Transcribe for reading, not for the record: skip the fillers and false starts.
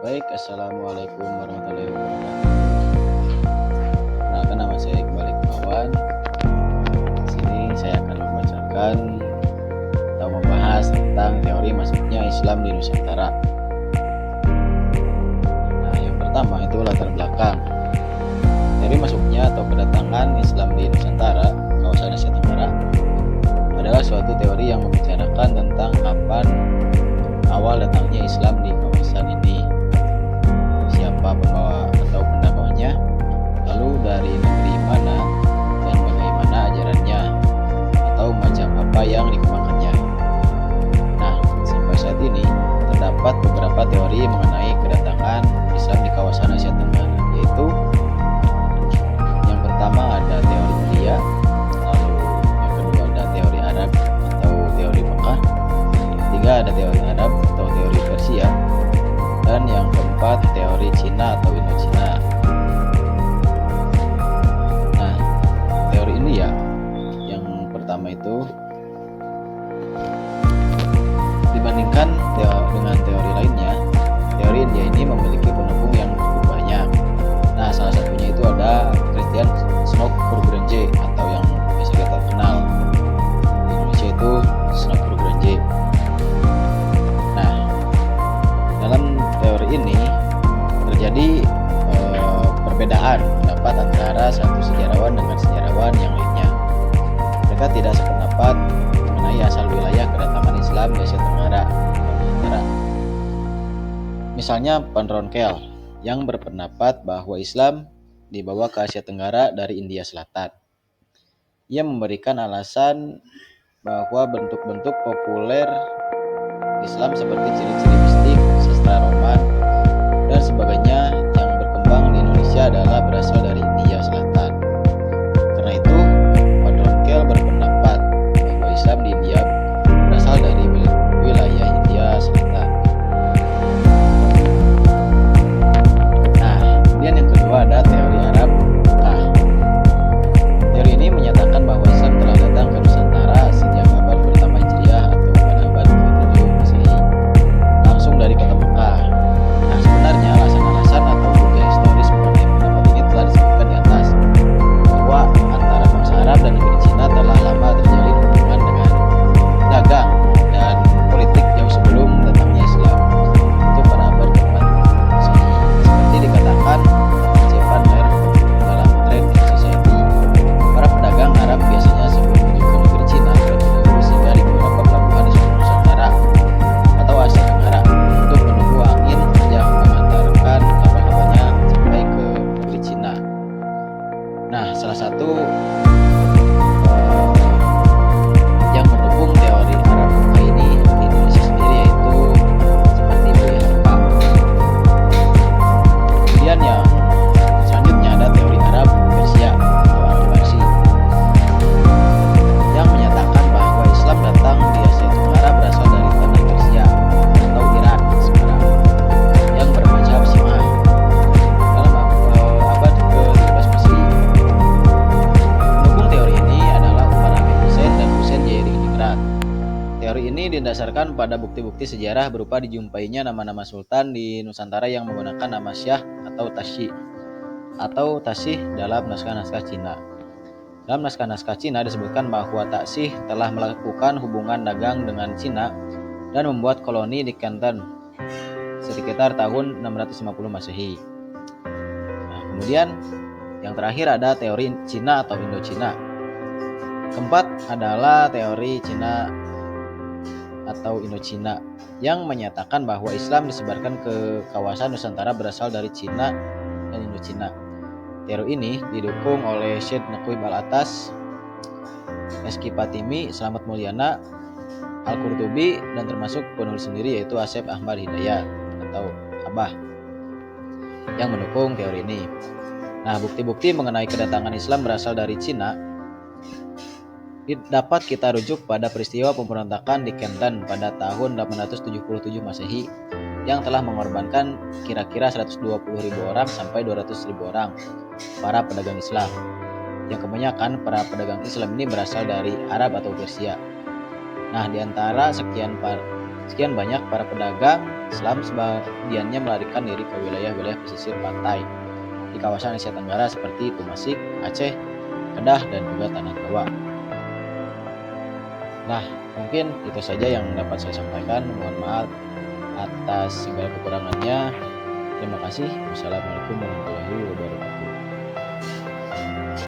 Baik, Assalamualaikum warahmatullahi wabarakatuh. Perkenalkan, nama saya Iqbal Iqbawan. Di sini saya akan membacakan atau membahas tentang teori masuknya Islam di Nusantara. Nah, yang pertama itu latar belakang. Teori masuknya atau kedatangan Islam di Nusantara, kawasan Asia Tenggara, adalah suatu teori yang membicarakan tentang kapan awal datangnya Islam di kawasan ini, siapa pembawa atau pendakwanya, lalu dari negeri mana dan bagaimana ajarannya, atau macam apa yang dikembangkannya. Nah, sampai saat ini terdapat beberapa teori mengenai kedatangan Islam di kawasan Asia Tenggara, yaitu yang pertama ada teori India, lalu yang kedua ada teori Arab atau teori Mekah, yang ketiga ada teori Arab atau teori Persia, dan yang keempat teori Cina atau Indochina. Nah, teori India yang pertama itu dibandingkan dengan teori lainnya, teori India ini memiliki pendukung yang cukup banyak. Nah, salah satunya itu ada Christian Snodgranger atau yang biasa kita kenal di Indonesia itu Snodgranger. Nah, dalam teori ini terjadi perbedaan pendapat antara satu sejarawan dengan sejarawan yang lainnya. Mereka tidak sependapat mengenai asal wilayah kedatangan Islam di Asia Tenggara. Misalnya Van Ronkel yang berpendapat bahwa Islam dibawa ke Asia Tenggara dari India Selatan. Ia memberikan alasan bahwa bentuk-bentuk populer Islam seperti ciri-ciri mistik, sastra Roman, dan sebagainya yang berkembang di Indonesia adalah berasal dari India Selatan. Karena itu, Van Ronkel berpendapat bahwa Islam di India berasal dari wilayah India Selatan. Nah, kemudian yang kedua ada teori Arab. Nah, teori ini menyatakan bahwa Islam telah datang ke Nusantara sejak abad pertama Hijriah atau pada abad ke-7 Masehi, langsung dari kota Mekah. Nah, sebenarnya alasan-alasan atau bukti historis mengenai pendapat ini telah disebutkan di atas, bahwa antara bangsa Arab dan negeri Cina telah lama terjalin hubungan dengan dagang dan politik jauh sebelum datangnya Islam, itu pada abad ke-4 Masehi. Seperti dikatakan C. Vanner dalam Trade and Society, para pedagang Arab biasanya sebelum menuju ke negeri Cina terlebih dahulu singgah di beberapa pelabuhan di seluruh Nusantara atau Asia Tenggara untuk menunggu angin yang mengantarkan kapal-kapalnya sampai ke negeri Cina. Nah, salah satu yang mendukung teori Arab Mekah ini di Indonesia sendiri yaitu seperti Buya Hamka. Kemudian yang selanjutnya ada teori Arab Persia atau Arab Parsi yang menyatakan bahwa Islam datang di Asia Tenggara berasal dari tanah Persia atau Iran sekarang yang bermacam Simah dalam abad ke-13 Masehi. Pendukung teori ini adalah Umar Hamid Hussein dan Hussein Jairiningrat. Teori ini didasarkan pada bukti-bukti sejarah berupa dijumpainya nama-nama sultan di Nusantara yang menggunakan nama Syah atau Tasih dalam naskah-naskah Cina. Dalam naskah-naskah Cina disebutkan bahwa Taksih telah melakukan hubungan dagang dengan Cina dan membuat koloni di Canton sekitar tahun 650 Masehi. Nah, kemudian yang terakhir ada teori Cina atau Indochina. Keempat adalah teori Cina atau Indochina yang menyatakan bahwa Islam disebarkan ke kawasan Nusantara berasal dari Cina dan Indochina. Teori ini didukung oleh Syed Naqib Al-Atas, Eski Patimi, Slamet Mulyana, Al-Qurtubi, dan termasuk penulis sendiri yaitu Asep Ahmad Hidayat atau Abah yang mendukung teori ini. Nah, bukti-bukti mengenai kedatangan Islam berasal dari Cina dapat kita rujuk pada peristiwa pemberontakan di Canton pada tahun 877 Masehi yang telah mengorbankan kira-kira 120.000 orang sampai 200.000 orang para pedagang Islam, yang kebanyakan para pedagang Islam ini berasal dari Arab atau Persia. Nah, di antara sekian Sekian banyak para pedagang Islam sebagiannya melarikan diri ke wilayah-wilayah pesisir pantai di kawasan Asia Tenggara seperti Tumasik, Aceh, Kedah, dan juga Tanah Jawa. Nah, mungkin itu saja yang dapat saya sampaikan. Mohon maaf atas segala kekurangannya. Terima kasih. Wassalamualaikum warahmatullahi wabarakatuh.